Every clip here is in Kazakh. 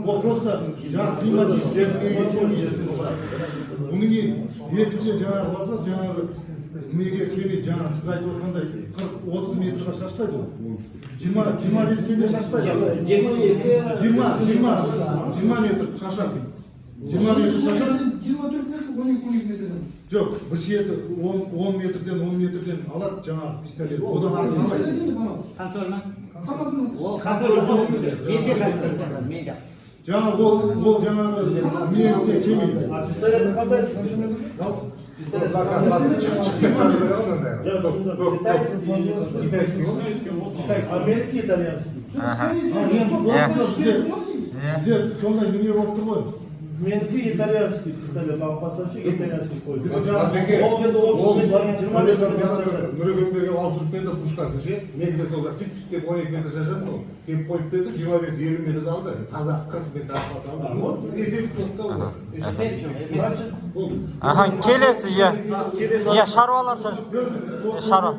ол просто жаңағы климатический бұның екінші жаңағы неге келмейді, жаңағы сіз айтып отырғандай 40-30 метрға шашпайды ол. 20-25 метрде шашпайды. 20 метр шашады. 20 метр шашады. 24 метр, 12 метрден. Жоқ, бір шеті 10 метрден алады жаңағы пистолет. Одан артық алмайды. Қанша орнынан? Ол жаңағы ол жаңағы мінезіне келмейді. Пистолет қандай? Америка, итальянский. Біздер сондай дүние болып тұр ғой. Менікі итальянский пистолет, а поставщик итальянский қойды. Нұрегендерге ауыстырып берді пушкасы ше, негізі солда тіп-тіп 12 метр шашады ғой. Кеп қойып берді, 25-20 метр алды. Таза 40 метр асфальт алды. Эффект болды ғой. Аха, келесі же. Я шаруалар сөз. Шаруа.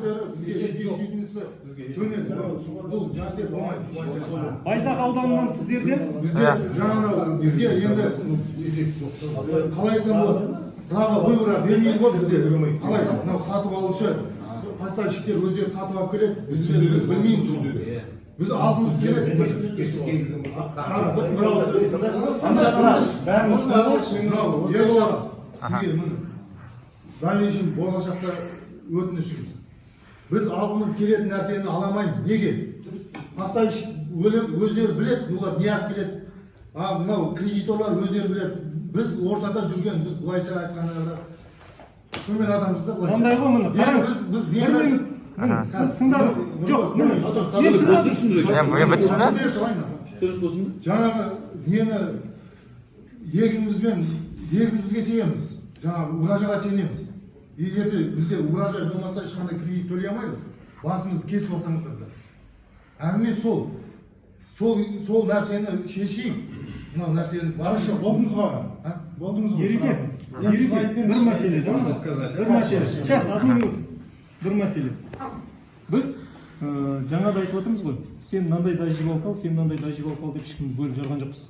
Байзақ ауданынан сіздерде? Бізге енді қалай айтсам болады, тағы выбора бермейді ғой бізде. Қалай, мынау сатып алушы поставщиктер өздері сатып алып келеді, біз білмейміз оны. Біз алғымыз келеді. Сізге міне дальнейшем болашақта өтінішіміз. Біз алғымыз келетін нәрсені аламаймыз. Неге? Поставщик өздері біледі, олар не алып келеді. Мынау кредиторлар өздері біледі. Біз ортада жүрген, біз былайша айтқанда төмен адамбыз да былайша. Ондай ғой мұны, қараңыз. Біз сіз тыңдадық. Жоқ, міне. Жаңағы нені егінімізбен егізімізге сенеміз. Жаңағы уражайға сенеміз. Егер бізде уражай болмаса ешқандай кредит төлей алмаймыз. Басымызды кесіп алсаңыздар да. Әңгіме сол нәрсені шешейін. Мынау нәрсені барынша болдыңыз ба? Болдыңыз ба? Ереке, бір мәселе. Сейчас, одну минут. Бір мәселе. Біз жаңада айтып отырмыз ғой, сен мынандай дождевалка ал, сен мынандай дождевалка ал деп ешкімді бөліп жарған жоқпыз.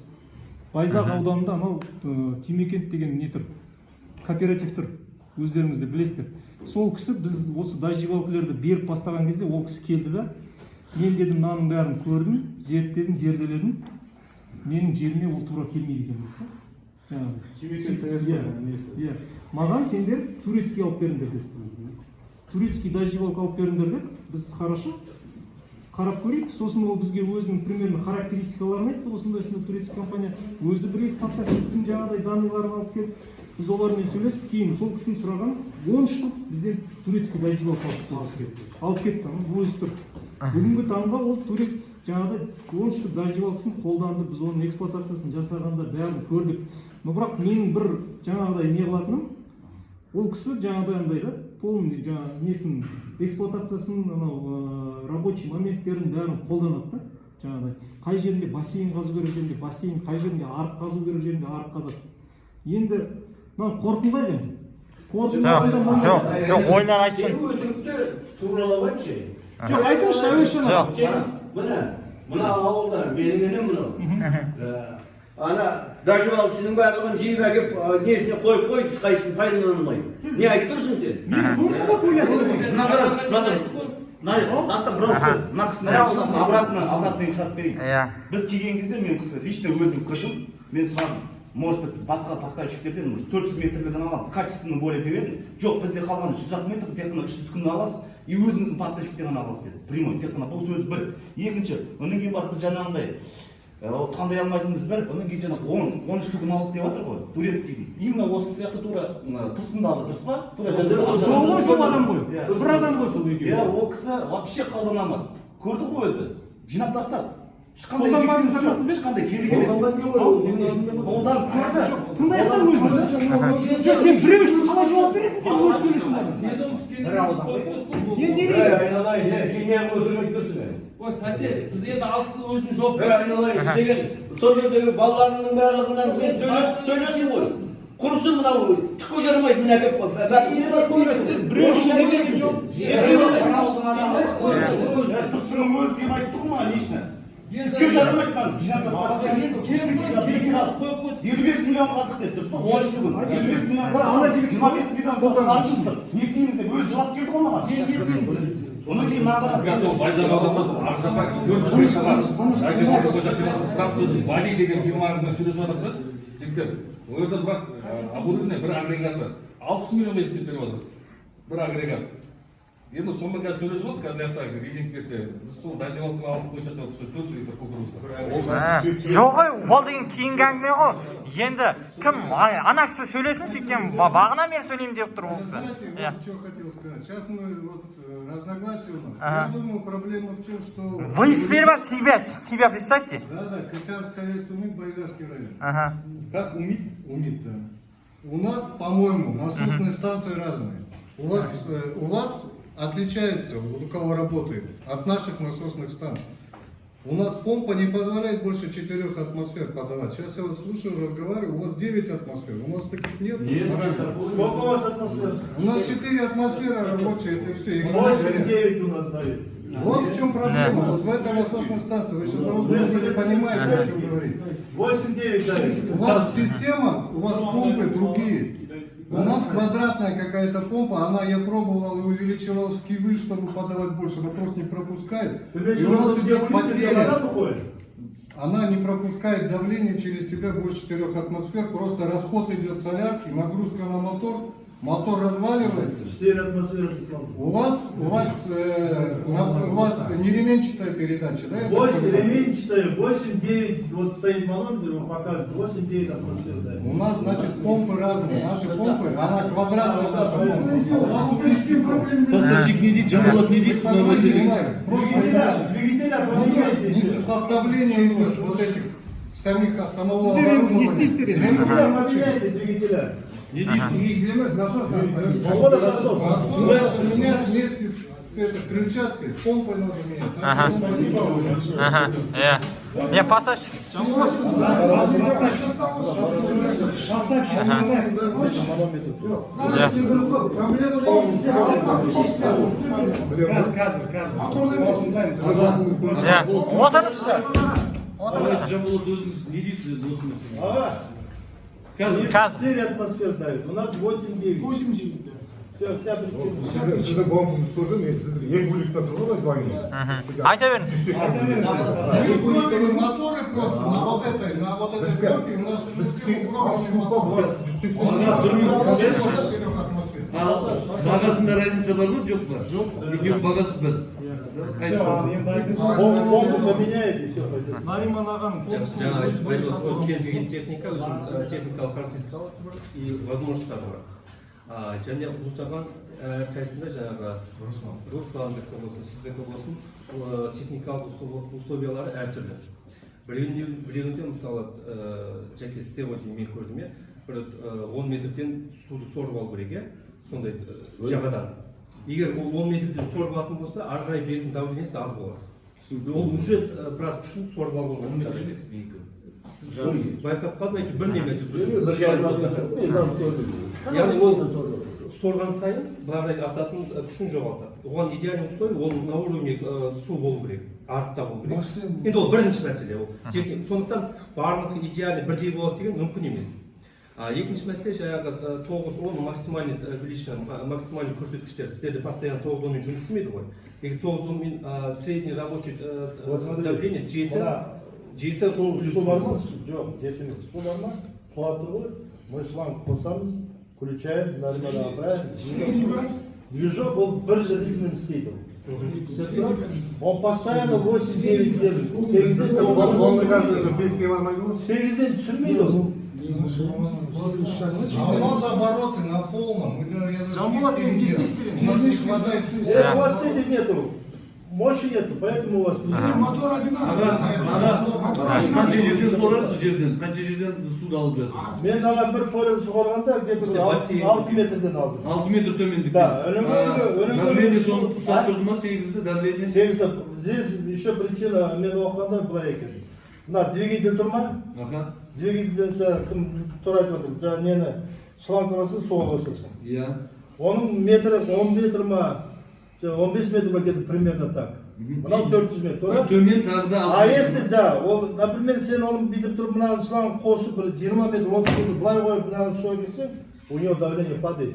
Байзақ ауданында анау Түймекент деген не тұр, кооператив тұр, өздеріңіз де білесіздер. Сол кісі біз осы дождевалкаларды беріп бастаған кезде ол кісі келді да, мен дедім мынаның бәрін көрдім, зерттедім, зерделедім, менің жеріме ол тура келмейді екен дейді. Маған сендер турецкий алып беріңдер деді. Турецкий дождевалка алып беріңдер деді. Біз хорошо қарап көрейік, сосын ол бізге өзінің примерно характеристикаларын айтты. Осындай турецкий компания өзі бір екі поставщиктің жаңағыдай данныйларын алып келіп, біз олармен сөйлесіп, кейін сол кісінің сұраған 10 штук бізден турецкий дождевалка алып кетті. Өзі тұр. Бүгінгі таңда ол турек жаңағыдай 10 штук дождевалкасын қолданды, біз оның эксплуатациясын жасағанда бәрін көрдік. Но бірақ менің бір жаңағыдай не қылатыным, ол кісі жаңағыдай андай да, полный жаңағы несін эксплуатациясын, рабочий моменттерін бәрін қолданады да, жаңағыдай. Қай жерінде бассейн қазу керек жерінде бассейн, қай жерінде арық қазу керек жерінде арық қазады. Енді қорытындылай бен. Жоқ, ойлар айтсын. Өтірікті туралап айтшы. Жоқ, айтыңызшы, әуешін. Мына ауылдар, менің енем мынау. Ана дождевалка сіздің барлығын жиып әкеп несіне қойып ешқайсысын пайдаланылмайды. Не айтып тұрсың сен? Мен көрдім ғой ойласын. Мына кісіні обратно шығарып берейін. Біз келген кезде мен кісі лично өзім кірдім, мен сұрадым. Может быть, біз басқа поставщиктерден 400 метрлерден аламыз, качественно более деп едім. Жоқ, бізде қалған 100 метр, тек қана 300 күн аласыз, и өзіңіздің поставщиктерден аласыз деді. Прямой, тек қана бұл сөз бір. Екінші, онан кейін барып біз жаңағындай қандай алмайтынымыз бір, онан кейін жаңағы 10 штугын алып деп жатыр ғой, турецкийдің. Именно осы сияқты тура тұрсында алды, дұрыс па? Сол адам ғой, бір адам ғой сол екеуі. Ол кісі вообще қолданамады. Көрді ғой өзі, жинап тастады. Қолданбадың санасыз бе? Ешқандай керек емес. Қолдан көрді. Тыңдай айтқан өзі. Жоқ, сен біреу үшін қалай жауап бересің, сен өз сөйлесің. Айналайын, сен неғып өтірмейді тұрсың? Ой, тәте, біз енді алтын өзінің жауап айналайын, істеген сол жердегі балаларының барлығынан мен сөйлесін ғой. Құрсын мынау түкке жарамайды, мен әкеп қойып. Сіз біреу үшін демейсіз жоқ. Тұрсының өзі деп айтты ғой ма лично? Түкке жарамайды маған, жинап тастады. koyup koyup. 25 milyon қалдық деді дұрыс па 13 күн 25 миллион қалдық 25 миллион сол қаржымызды не істейміз деп өзі жылап келді ғой маған одан кейін маған Вали деген фирманың сөйлесіп жатыр да жігіттер ол жерде бірақ оборудование бір агрегаты 60 миллион есептеп беріп отыр бір агрегат енді сонымен қазір сөйлесіп отыр қазір жақсы резинг берсе біз сол даживалканы алып қойсақ сол 400 литр кукурузка жоқ ой ол деген кейінгі әңгіме ғой енді кім ана кісі сөйлесін сөйткен бағана мен сөйлеймін деп тұр ол кісі Знаете, иә вот что хотел сказать. Сейчас мы вот разногласия у нас. Ага. Я думаю, проблема в чем, что... вы сперва себя представьте Да, Косярское хозяйство УМИД, Байзарский район. ага Как УМИД? УМИД, да. У нас, по-моему, насосные станции разные. У вас отличается, у кого работает, от наших насосных станций. У нас помпа не позволяет больше 4 атмосфер подавать. Сейчас я вот слушаю, разговариваю, у вас 9 атмосфер. У нас таких нет. Сколько у вас атмосфер? У нас 4 атмосферы рабочие, это все. 8-9 у нас дают. Вот в чем проблема. Вот в этой насосной станции. Вы сейчас просто не понимаете, о чем говорить. 8-9 дают. У вас система, у вас помпы другие. У нас квадратная какая-то помпа, я пробовал и увеличивал шкивы, чтобы подавать больше, но просто не пропускает. И у нас идет потеря. Она не пропускает давление через себя больше 4 атмосфер, просто расход идет солярки, нагрузка на мотор разваливается. 4 атмосферы. У вас не ременчатая передача, да? 8 ременчатая, 8-9, вот стоит манометр, он показывает 8-9 атмосфер. Да. У нас, значит, помпы разные. Наши помпы, она квадратная наша помпа. У вас Поставщик не дейді, жамбылат не дейді, сонда Двигателя поменяйте. несопоставление идет вот этих самого не оборудования. істейсіздер енді. Двигателя поменяйте, двигателя. Насос Менять вместе с этой крыльчаткой, с помпой надо менять. Ага. ага иә не поставщик иә отырыңызшы жамбылат өзіңіз не дейсіз досым Қазір Қазір. 4 атмосфер дают, у нас 8-9. 8-9, да. Вся причина. Сіздің бомбыңыз көрдім, сіздің екі бөліктен тұрды ғой двойной. айта беріңіз Моторы просто на вот этой блоке у нас бағасында разница бар ма жоқ па екеуінің бағасы бір Помпу поменяете, все пойдет. нариман ағаның жаңа айтып кез келген техника өзінің техникалық характеристикалары бар и возможностьтары бар және бұл жағынан әрқайсысында жаңағы Русландікі болсын сіздікі болсын техникалық условиялары әртүрлі біреуінде мысалы жәке істеп отыр мен көрдім иә бір 10 метрден суды сорып алу керек иә сондай жағадан егер ол 10 метрден сорып алатын болса ары қарай беретін давлениесі аз болады ол уже біраз күшін сорып алуға бастады сіз байқап қалдым әйтеуір бір неме яғни ол сорған сайын былай ататын күшін жоғалтады оған идеальный условие ол на уровне су болу керек арықта болу керек енді ол бірінші мәселе ол сондықтан барлық идеальный бірдей болады деген мүмкін емес екінші мәселе жаңағы 9-10 максимальный величина максимальный көрсеткіштер сіздерде постоянно 9-10 жұмыс істемейді ғой егер 9-10 средний рабочий давление 7 Су бар ма? Жоқ, жетеміз. Су бар ма? Суға тұр ғой. Мы шланг қосамыз, включаем, нормально правильно. Движок ол бір ритммен істейді. Он постоянно 8-9 держит. 8-ден түсірмейді ол. у нас обороты на полном. У нас не хватает. У вас эти нету. Мощи нету, поэтому у вас не. Мотор одинаковый. қанша жерден сорасыз жерден қанша жерден суды алып жатырсыз Мен ана бір полен суғарғанда где-то 6 метрден алдым. 6 метр төмендік Да, давление соны ұстап тұрды ма 8-ді давление 8. Здесь еще причина, мен оқығанда былай екен. Мына двигатель тұр ма? Двигательден кім тұр айтып отыр, жаңа нені шланг аласың, суға қосасың. иә Оның метрі 10 метр ма, 15 метр ма где-то примерно так. Мынау 400 метр, to'g'ri? Төмен тағы да А если да, ол, например, сен оны бүйтіп тұрып мынаны шланг қосып бір 20 метр 30 метр былай қойып мынаны шой десе, у него давление падает.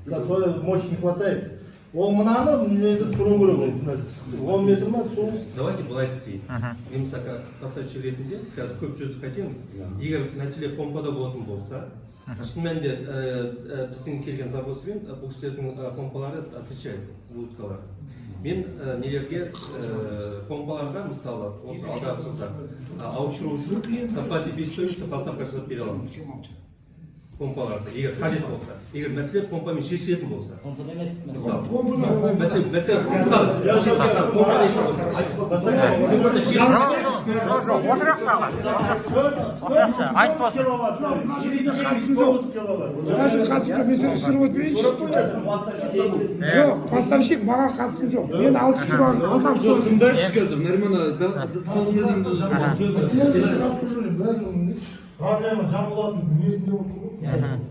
Толя мощь не хватает. Ол мынаны нені тұру керек ол. 10 метр ма су? Давайте былай істейік. Мен мысалы поставщик ретінде қазір көп сөзді қайтеміз. Егер мәселе помпада болатын болса, шын мәнінде біздің келген заводпен бұл кісілердің помпалары отличается, луткалары. Мен нелерге помпаларға мысалы осы алдағы жылда ауыстыру үшін сапа себестоимостьті поставка жасап бере аламыз. Помпаларды, егер қажет болса, егер мәселе помпамен шешілетін болса. Помпада емес. Мысалы, мәселе Поставщик маған қатысым жоқ. Мен алған соң тыңдайықшы қазір, Нариман Проблема жабылатын дүниесінде отыр ғой.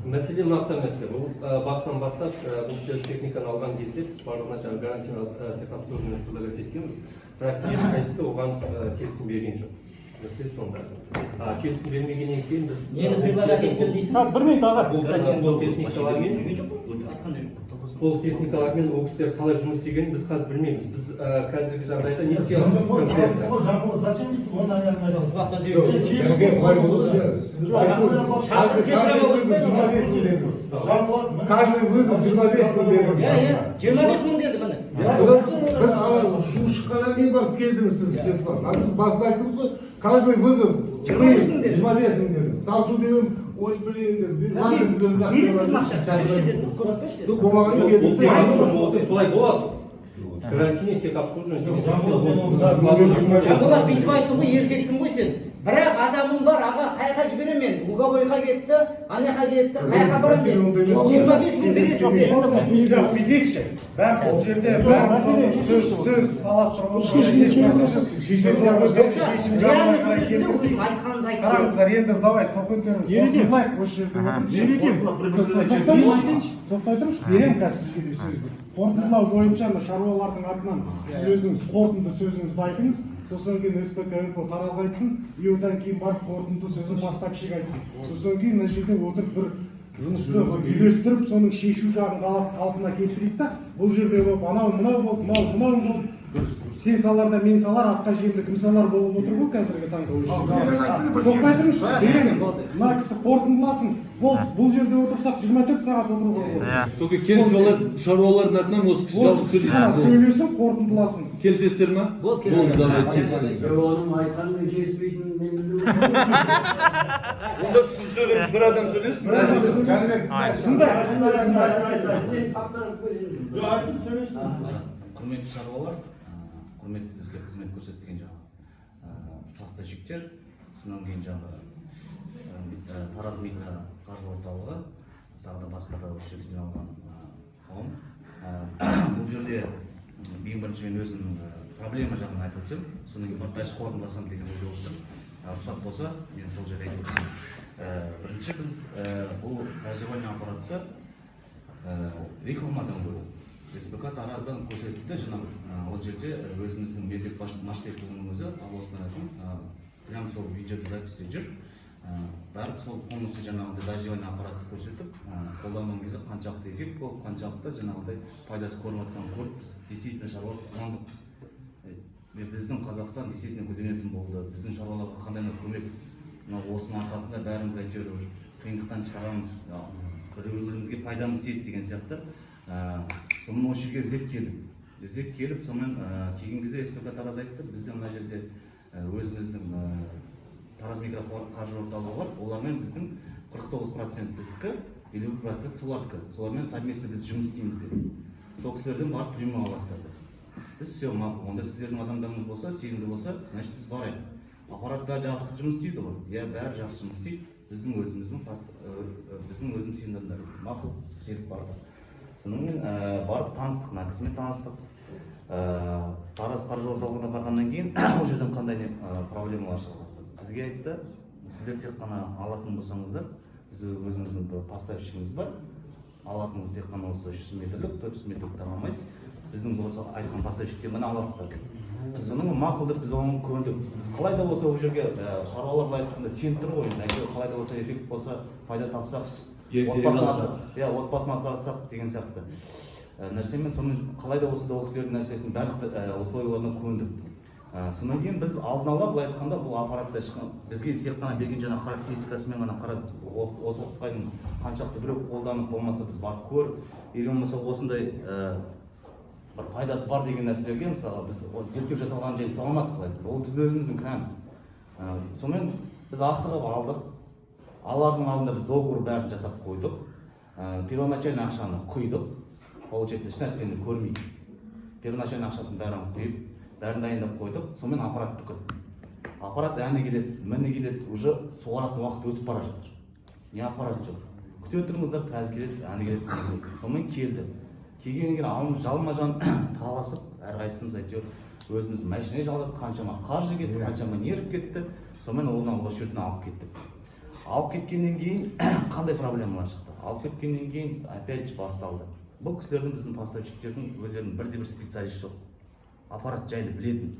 мәселе мақсат мәселе. Бұл бастан бастап бұл кісілер техниканы алған кезде біз барлығына жаңағы гарантияны техобслуживание предлагать еткенбіз. Бірақ ешқайсысы оған келісім берген жоқ. Мәселе сонда. Келісім бермегеннен кейін біз бір минут аға. Бұл техникалармен ол кісілер қалай жұмыс істегенін біз қазір білмейміз. Біз қазіргі жағдайда не істей аламыз? Зачем оны аяқмайдыңыз? Каждый вызов 25 мың берді. 25 мың деді міне. Біз шу шыққаннан кейін барып келдіңіз сіз бесплатно. Сіз басында айттыңыз ғой, каждый вызов 25 мың берді. Сасу деген ой білейін солай болады. Гарантийный техобслуживание. Олар бүйтіп айтты ғой, еркексің ғой сен. Бірақ адамың бар, аға қаяққа жіберемін. Луговойға кетті, анаяққа кетті, қаяққа барамын деді. 25 мың бересің деді. Билейікші. Бірақ ол жерде сөз қараңыздар, енді давай тоқтай тұршы, берем қазір сізге де сөзді. Қорытындылау бойынша шаруалардың артынан сіз өзіңіз қорытынды сөзіңізді айтыңыз, сосын кейін СПК инфо тараз айтсын, и одан кейін барып қорытынды сөзін поставщик айтсын. Сосын кейін мына жерде отырып бір жұмысты үйлестіріп, соның шешу жағын қалпына келтірейік та, бұл жерде анау мынау болды, мынау болды. Сен саларда мен салар, атқа жемді кім салар болып отыр ғой қазіргі таңда. Тоқтай тұрыңызшы, береміз. Мына кісі қорытындыласын. Бұл жерде отырсақ 24 сағат отыруға болады. Только келісіп алады шаруалардың атынан осы кісі сөйлесін, қорытындыласын. келісесіздер ма? Болды, давай келісесіздер. Оның айтқанымен жетіспейтін немізді. Онда сіз сөйлеңіз, бір адам сөйлесін. Құрметті шаруалар, құрметті бізге қызмет көрсеткен поставщиктер, сонан кейін Тараз микро қаржы орталығы, тағы да басқа да осы жерде жиналған қауым. Бұл жерде ең бірінші мен өзімнің проблема жағын айтып өтсем, содан кейін біртайшы қорытындыласам деген ойда отырмын. Рұқсат болса, мен сол жерде айтып өтсем. Бірінші біз бұл тәжірибелі аппаратты рекламадан көру. СПК Тараздан көрсетті, жаңағы ол жерде өзіміздің Бердібек Машбекұлының өзі, ал осыдан әкім, прям сол видеоды записте жүр. Барып сол полностью жаңағыдай дождевальный аппаратты көрсетіп, қолданған кезде қаншалықты эффект болып, қаншалықты жаңағыдай пайдасы көрініп жатқанын көріп, біз действительно шаруалар қуандық. Біздің Қазақстан действительно гүлденетін болды. Біздің шаруаларға қандай көмек, осының арқасында бәріміз әйтеуір қиындықтан шығарамыз, бір-бірімізге пайдамыз тиеді деген сияқты. Сонымен осы жерге іздеп келіп, сонымен келген кезде СПК Тараз айтты, бізде мына жерде өзіміздің Тараз микро қаржы орталығы бар, олармен біздің 49% біздікі, 50% солардікі. Солармен совместно біз жұмыс істейміз деді. Сол кісілерден барып премия бастады. Біз все мақұл, онда сіздердің адамдарыңыз болса, сенімді болса, значит біз барайық. Аппарат бәрі жақсы жұмыс істейді ғой. Иә, бәрі жақсы жұмыс істейді. Біздің өзіміз сенімді адамдар. Мақұл, серік барды. Сонымен барып таныстық, мына кісімен таныстық. Тараз қаржы орталығына барғаннан кейін ол жерден қандай проблемалар шыға бастады. Бізге айтты, сіздер тек қана алатын болсаңыздар, біз өзіңіздің поставщигіміз бар, алатыныңыз тек қана осы 300 метрлік, 400 метрлік алмайсыз. біздің осы айтқан поставщиктен мына аласыздар. Соның мақұл деп біз оған көндік. Біз қалай да болса ол жерге шаруалар былай айтқанда сеніп тұр ғой. Әйтеуір қалай да болса эффект болса, пайда тапсақ, отбасын асырасақ деген сияқты нәрсемен соның қалай да болса да ол кісілердің нәрсесінің барлық условияларына көндік. Сонан кейін біз алдын ала былай айтқанда бұл аппаратты бізге тек қана берген жаңа характеристикасымен ғана қарадық. Осы уақытқа қаншақты біреу қолданып болмаса біз барып көр, или болмаса осындай бір пайдасы бар деген нәрселерге мысалы біз зерттеу жасалған жай ұстала алмадық былай. Ол біздің өзіміздің кінәміз. Сонымен біз асығып алдық. Алардың алдында біз договор бәрін жасап қойдық. Первоначальный ақшаны құйдық. Получается, еш нәрсені көрмейді. Первоначальный ақшасын бәрін құйып, бәрін дайындап қойдық. Сонымен аппаратты күттік. Аппарат әне келеді, міне келеді, уже суаратын уақыт өтіп бара жатыр. Не аппарат жоқ. Күте отырыңыздар, қазір келеді, әне келеді. Сонымен келді. Келгеннен кейін жалма-жан таласып, әрқайсымыз әйтеуір өзіміз машина жалдадық, қаншама қаржы кетті, қаншама нерв кетті. Сонымен одан осы жерден алып кеттік. Алып кеткеннен кейін қандай проблемалар шықты? Алып кеткеннен кейін опять басталды. Бұл кісілердің біздің поставщиктердің өздерінің бірде-бір специалист жоқ. Аппарат жайлы білетін.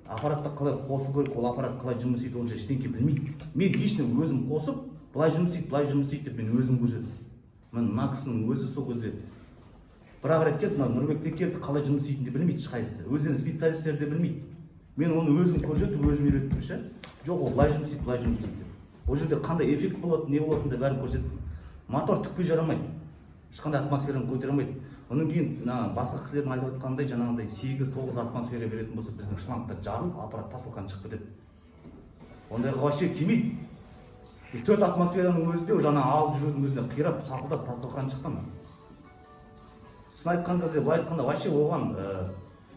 Аппаратты қалай қосу керек, ол аппарат қалай жұмыс істейді, ол ештеңе білмейді. Мен лично өзім қосып, былай жұмыс істейді деп мен өзім көрсеттім. Мына кісінің өзі сол кезде бірақ рет келді, Нұрбекте келді, қалай жұмыс істейтінін де білмейді ешқайсысы. Өздерінің специалисттері де білмейді. Мен оны өзім көрсетіп, өзім үйреттім ше. Жоқ, ол былай жұмыс істейді. Ол жерде қандай эффект болады, не болатынын да бәрін көрсеттім. Мотор түкке жарамайды. Ешқандай атмосфераны көтере алмайды. Онан кейін басқа кісілердің айтып отқандай жаңағындай 8-9 атмосфера беретін болса, біздің шлангтар жарылып, аппарат тасылған шығып кетеді. Ондайға вообще келмейді. 4 атмосфераның өзінде жаңа алып жүрудің өзінде қирап, сақылдап тасылған шыққан. Сын айтқан кезде, былай айтқанда вообще оған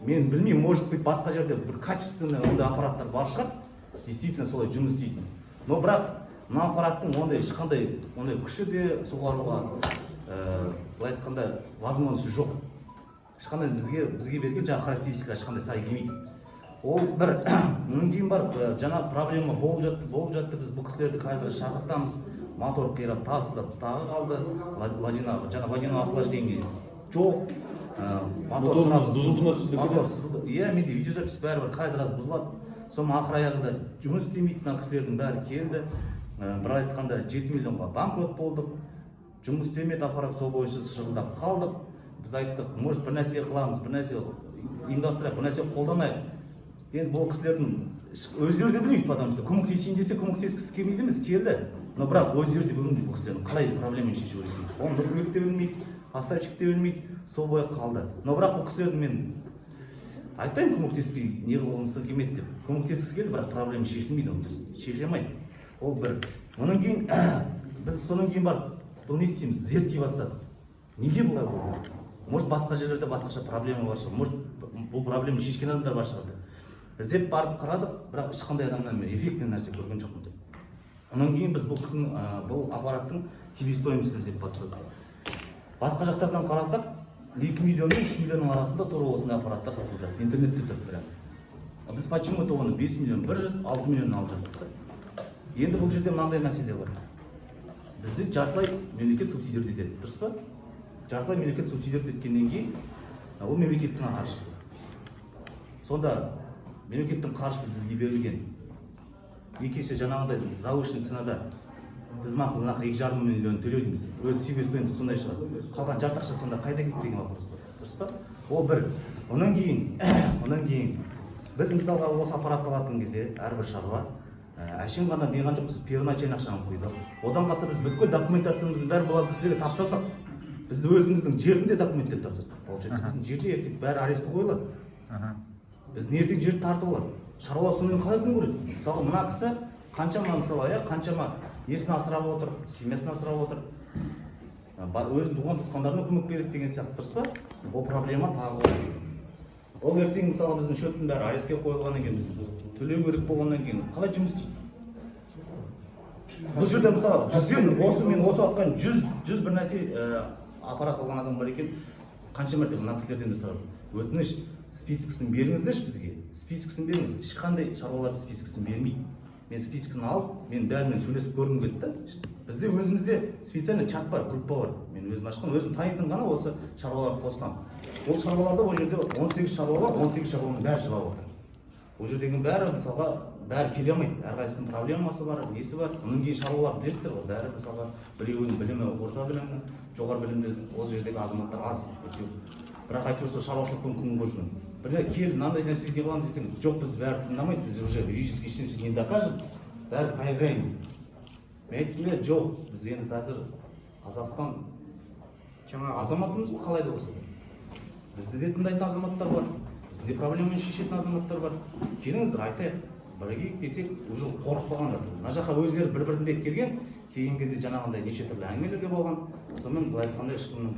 мен білмеймін, может быть басқа жерде бір качественный ондай аппараттар бар шығар, действительно солай жұмыс істейтін. Но бірақ мына аппараттың ондай ешқандай ондай күші де суғаруға былай айтқанда возможности жоқ. Ешқандай бізге берген жаңа характеристика ешқандай сай келмейді. Ол бір кейін барып жаңа проблема болып жатты, біз бұл кісілерді каждый шақыртамыз, мотор қирап тасылып тағы қалды, жаңа водяное охлаждение жоқ. Мотор бұзылды ма сізде? Мотор сызылды. Иә, менде видеозапись бәрібір каждый раз бұзылады. Соның ақыр аяғында жұмыс істемейді, мына кісілердің бәрі келді. Бір айтқанда 7 миллионға банкрот болдық. Жұмыс істемеді, аппарат сол бойынша шырылдап қалдық. Біз айттық, может бір нәрсе қыламыз, бір нәрсе ұйымдастырайық, бір нәрсе қолданайық. Енді бұл кісілердің өздері де білмейді, потому что көмектесейін десе көмектескісі келмейді емес, келді. Но бірақ өздері де білмейді бұл кісілердің қалай проблеманы шешу керек. Оны Нұрбек те білмейді, поставщик те білмейді, сол бойы қалды. Но бірақ бұл кісілердің мен айтпаймын көмектеспей не қылғысы келмеді деп. Көмектескісі келді, бірақ проблема шешілмейді, оны шеше алмайды. Ол бір. Онан кейін біз сонан кейін барып бұл не істейміз? Зерттей бастадық. Неге бұлай болды? Может басқа жерлерде басқаша проблема бар шығар, может бұл проблема шешкен адамдар бар шығар. Іздеп барып қарадық, бірақ ешқандай адамнан эффектті нәрсе көрген жоқпын. Онан кейін біз бұл аппараттың себестоимостьін іздеп бастадық. Басқа жақтардан қарасақ, 2 миллион мен 3 миллионның арасында тура осындай аппараттар сатылып жатыр. Интернетте тұр бірақ. Біз почему-то оны 5 миллион 100, 6 миллионнан алып жаттық. Енді бұл жерде мынандай мәселе бар. Бізде жартылай мемлекет субсидиялар етеді, дұрыс па? Жартылай мемлекет субсидиялар еткеннен кейін ол мемлекеттің қаржысы. Сонда мемлекеттің қаржысы бізге берілген. Екесе жаңағыдай завышенный ценада біз мақұл 2,5 миллион төлейміз. Өз себестоимость сондай шығар. Қалған жарты ақша сонда қайда кетті деген вопрос бар. Дұрыс па? Ол бір. Онан кейін біз мысалға осы аппаратты алатын кезде әрбір шаруа әшейін ғана дейған жоқ, біз первоначальный ақшаны құйдық. Одан қалса біз бүткіл документациямызды бәрі болған кісілерге тапсырдық. Бізді өзіміздің жерінде документтер тапсырдық. Получается, біздің жерде ертең бәрі арестке қойылады. Біздің ертең жерді тартып алады. Шаруалар сонымен қалай күн көреді? Мысалы, мына кісі қаншама несін асырап отыр, семьясын асырап отыр. Өзінің туған туысқандарына көмек береді деген сияқты, дұрыс па? Ол проблема тағы бар. Ол ертең мысалы біздің шөттің бәрі арестке қойылғаннан кейін біз төлеу керек болғаннан кейін қалай жұмыс істейді? Бұл жерде мысалы осы уақытқа 100 бір нәрсе аппарат алған адам бар екен, қанша мәрте мына кісілерден де сұрап, өтініш спискісін беріңіздерші бізге, спискісін беріңіз. Ешқандай шаруалар спискісін бермейді. мен спичканы алып мен бәрімен сөйлесіп көргім келді да. Бізде өзімізде специальный чат бар, группа бар. Мен өзім ашқан, өзім танитын ғана осы шаруаларды қосқам. Ол шаруаларда ол жерде 18 шаруа бар, 18 шаруаның бәрі жылап отыр. Ол жердегі бәрі мысалға бәрі келе алмайды. Әрқайсысының проблемасы бар, несі бар. Оның кейін шаруалар білесіздер ғой, бәрі мысалға біреуінің білімі орта білімі, жоғары білімді ол жердегі азаматтар аз. Бірақ әйтеуір сол шаруашылықпен күн көрген. Бір келіп мынандай нәрсе не қыламыз десең, жоқ біз бәрі тыңдамайды, біз уже юридически ештеңе не докажем, бәрі проиграем. Мен айттым, жоқ, біз енді қазір Қазақстан жаңа азаматымыз ғой, қалай да болса. Бізді де тыңдайтын азаматтар бар, біздің де проблеманы шешетін азаматтар бар. Келіңіздер айтайық, бірігейік десек, уже қорықпағандар. Мына жаққа өздері бір-біріндеп келген, келген кезде жаңағындай неше түрлі әңгімелерге болған. Сонымен былай айтқанда ешкімнің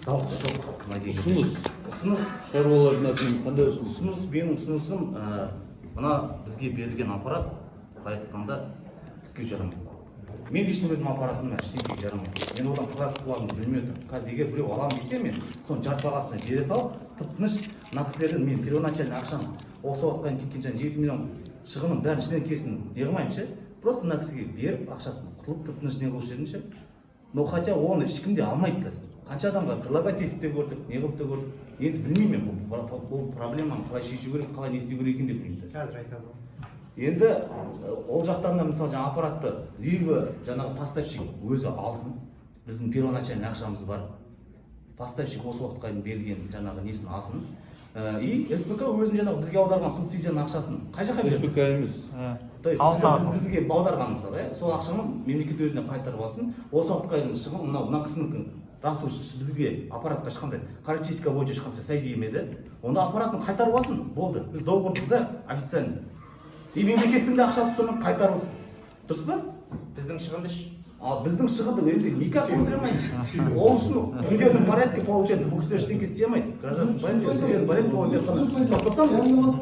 зауқы жоқ. Ұсыныс шаруалардың атынан қандай ұсыныс? Ұсыныс, менің ұсынысым, мына бізге берілген аппарат, былай айтқанда түкке жарамайды. Мен лично өзім аппаратым ештеңеге жарамайды. Мен одан қалай құтыларымды білмедім. Қазір егер біреу алам десе, мен соны жарты бағасына бере салып, тып-тыныш мына кісілерден мен первоначальный ақшаны осы уақытқа кеткен жаңа 7 миллион шығынын бәрін ішінен келсін не қылмаймын ше. Просто мына кісіге беріп ақшасын құтылып тып-тыныш не қылушы едім ше. Но хотя оны ешкім де алмайды қазір. Қанша адамға предлагать етіп те көрдік, не қылып те көрдік. Енді білмеймін мен бұл проблеманы қалай шешу керек, қалай не істеу керек екен деп білмеймін. Қазір айтамын. Енді ол жақтарында мысалы жаңа аппаратты либо жаңағы поставщик өзі алсын, біздің первоначальный ақшамыз бар, поставщик осы уақытқа дейін берілген жаңағы несін алсын, и СПК өзінің жаңағы бізге аударған субсидияның ақшасын қай жаққа береді? СПК емес. То есть бізге аударған мысалы, сол ақшаны мемлекет өзіне қайтарып алсын, осы уақытқа дейін шығын мына кісінікі рас бізге аппаратқа ешқандай характеристика бойынша ешқандай сай келмеді, онда аппаратын қайтарып алсын, болды. Біз договорымыз официально. И мемлекеттің де ақшасы соны қайтарылсын. Дұрыс па? Біздің шығынды А біздің шығынды енді никак өндіремейміз. Ол үшін судебном порядке получается, бұл кісілер ештеңе істей алмайды. Гражданский порядок болады.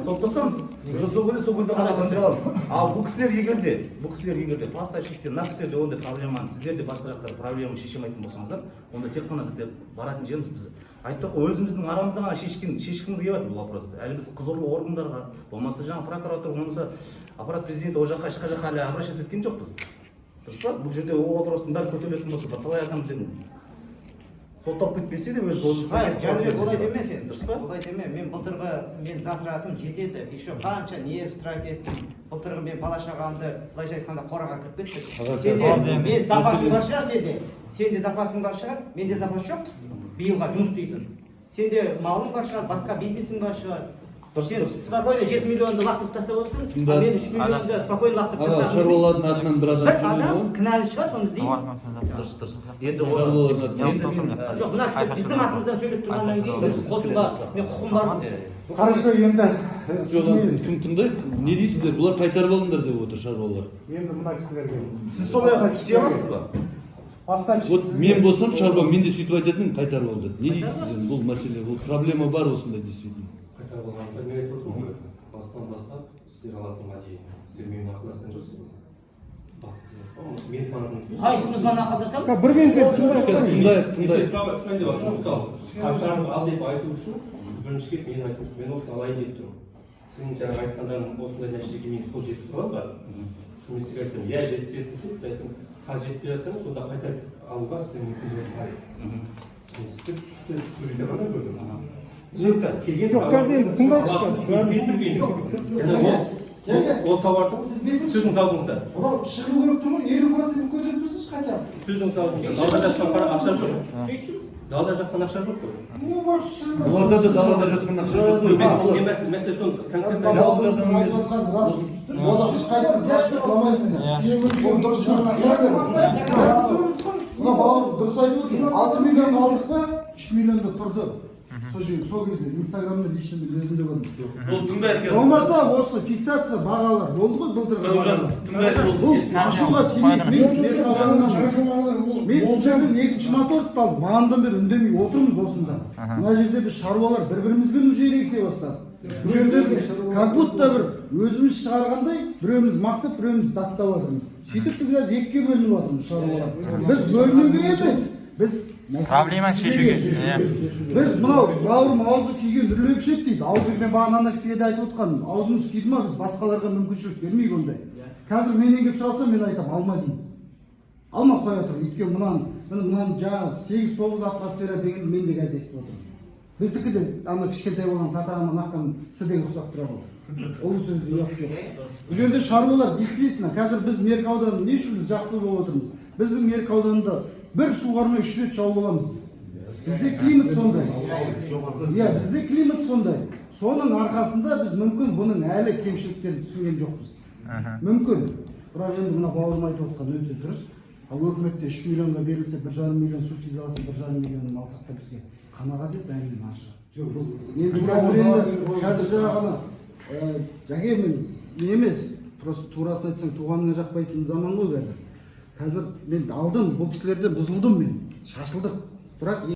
Соттасамыз. Уже сол кезде ғана өндіре аламыз. А бұл кісілер егерде поставщиктер, мына кісілерде ондай проблеманы, сіздерде басқа жақтар проблеманы шеше алмайтын болсаңыздар, онда тек қана баратын жеріміз біз. Айттық қой, өзіміздің арамызда ғана шешкіміз келіп жатыр бұл вопросты. Әлі біз құзырлы органдарға, болмаса жаңа прокуратура, болмаса аппарат президенті ол жаққа ешқай жаққа әлі обращаться еткен жоқпыз. Дұрыс па? Бұл жерде ол вопростың бәрі көтерілетін болса, талай адам сотталып кетпесе де өз болмысына Жәнібек, олай деме сен. дұрыс па? Олай деме. Мен былтырғы мен затратым жетеді. Еще қанша нерв трат еттім. Былтырғы мен бала шағамды былайша айтқанда қораға кіріп кеттім. Мен запасым бар шығар сенде. Сенде запасың бар шығар, менде запас жоқ. Биылға жұмыс істейтін. Сенде малың бар шығар, басқа бизнесің бар шығар. Сен спокойно 7 миллионды лақтырып тастап отырсың, а мен 3 миллионды спокойно лақтырып тастап. Шаруалардың атынан бір адам Бір адам кінәлі шығар, соны іздеймін. Дұрыс. Енді Жоқ, мына кісі біздің атымыздан сөйлеп тұрғаннан кейін біз қосуға мен құқым бар. Хорошо, енді кім тыңдайды? Не дейсіздер? Бұлар қайтарып алыңдар деп отыр шаруалар. енді мына кісілерге сіз солай істей аласыз ба? поставщик. Вот мен болсам шаруа, мен де сөйтіп айтатын, қайтарып ал деп. Не дейсіз енді? Бұл мәселе, бұл проблема бар осында действительно. Қайтарып алғанда мен айтып отырмын ғой, бастан бастап істер алатынға дейін сіздер менің ақылдасқан жоқсыздар. Мен танытыңыз. Қайсымыз ғана ақылдасамыз? бірден Тыңдайық. Түсінді бар, мысалы, қайтарып ал деп айту үшін сіз бірінші келіп мен айтыңыз, мен осыны алайын деп тұрмын. Сенің жаңа айтқандарың осындай нәтижеге мен қол жеткізе аламын ба? Соны сізге айтсам, иә жеткізесіз десе, сіз айттым, қазір жеткізе алсаңыз, сонда қайтарып алуға сіздің мүмкіндігіңіз бар еді. Сізді сол жерде ғана көрдім. Жоқ, қазір енді тыңдайықшы. Ол тауардың сөзіңіз аузыңызда. Мынау шығын көріп тұрмын, 50% көтеріп тұрсыз хотя бы. Сөзіңіз аузыңызда. Далада жатқан ақша жоқ. Далада жатқан ақша жоқ қой. Не бар шығын? Оларда да далада жатқан ақша жоқ. Мәселе соны конкретно Айтып отқан рас. Одан ешқайсысы дәшті қыламайсыңдар. Ол дұрыс мына бауыр дұрыс айтып отыр. 6 миллион алдық па? 3 миллионда тұрды. Сол кезде инстаграмда лично өзімде көрдім. Ол тыңдайық. Болмаса осы фиксация бағалар болды ғой былтырғы бағалар. Тыңдайық. Бұл ашуға тимейді. Мен сіздерден екінші моторды алдым. Мағандан бері үндемей отырмыз осында. Мына жерде біз шаруалар бір-бірімізбен уже ерегісе бастадық. Бұл жерде как будто бір өзіміз шығарғандай біреуміз мақтап, біреуміз даттап жатырмыз. Сөйтіп біз қазір екіге бөлініп жатырмыз шаруалар. Біз бөлінуге емес. біз Проблеманы шешуге. біз мынау бауырым аузы күйген үрлеп ішеді дейді. Аузы мен бағана ана кісіге де айтып отқаным. Аузымыз күйді ма, біз басқаларға мүмкіншілік бермейік ондай. Қазір менен келіп сұраса мен айтамын, алма деймін. Алма қоя тұр. Өйткені мынаны жаңағы 8-9 атмосфера деген мен де қазір естіп отырмын. Біздікі де ана кішкентай болған татағаннан аққан сідегі ұқсап тұра ғой. Ол сөзді ұят жоқ. Бұл жерде шаруалар действительно, қазір біз Меркі ауданында не үшін біз жақсы болып отырмыз? Біздің Меркі ауданында бір суғармай 3 рет шауып аламыз біз. Бізде климат сондай. Иә, бізде климат сондай. Соның арқасында біз мүмкін бұның әлі кемшіліктерін түсінген жоқпыз. Мүмкін. Бірақ енді мына бауырым айтып отқан өте дұрыс. Ал өкіметте 3 миллионға берілсе 1,5 миллион субсидия алса 1,5 миллионын алсақ та бізге қанағат ет әңгіме ашық. Енді қазір жаңағы жәке мен емес, просто турасын айтсаң туғаныңа жақпайтын заман ғой қазір. Қазір мен алдым, бұл кісілерден бұзылдым мен, шашылдық. Бірақ